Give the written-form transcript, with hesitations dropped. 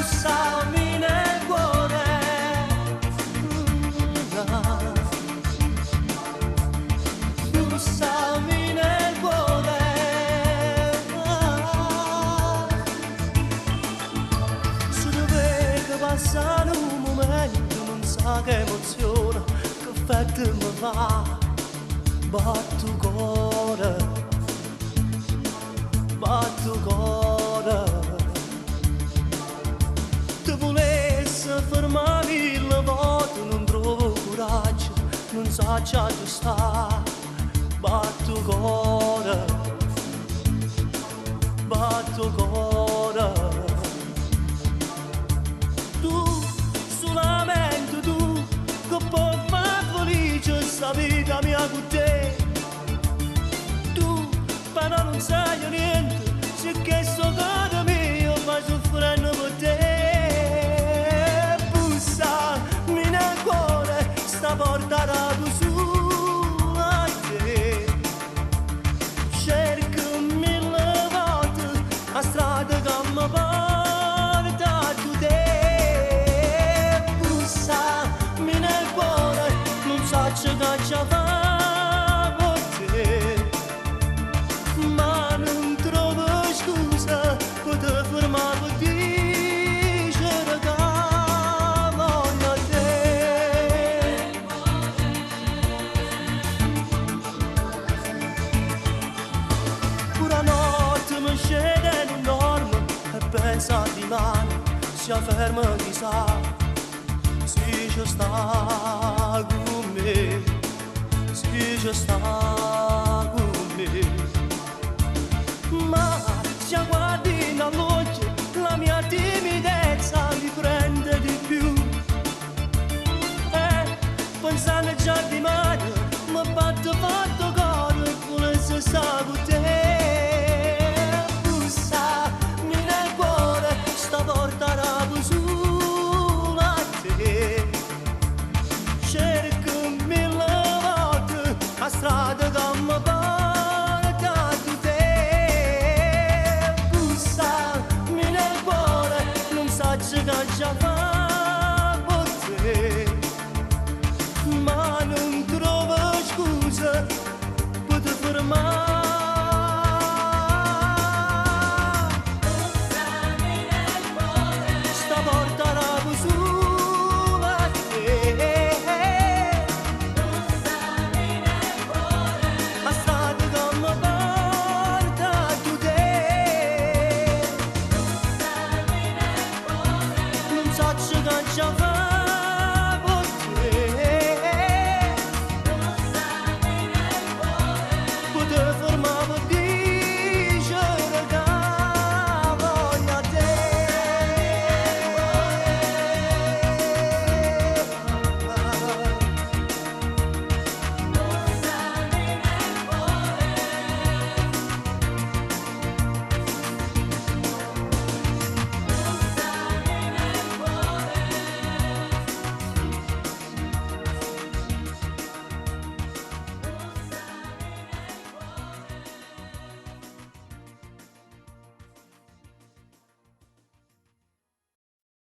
bussami nel cuore, bussami nel cuore. Se dove che passa un momento non sa che emozione, che effetto mi fa. Battu cuore, battu cuore. Te volesse fermarmi la volta, non trovo coraggio, non so già dove sta. Battu cuore, battu cuore. Tu, solamente tu, che puoi far felice sta vita mia con te. Tu, però non sai niente, se che so che mio ma soffrendo per te. Bussami nel cuore, sta porta da tu su a te. Cerco mille volte la strada che mi porta a te. Bussami nel cuore, non so che ci fa per te, ma non trovo scusa per te fermare per dire che voglio te. Pure notte mi scende un dormo e pensa di mano, si afferma chissà, si ci sta con me, si ci sta con me. Ma se guardi in luce, la mia timidezza mi prende di più. E pensando già di mare, mi batto fatto cuore, volesse stare con te.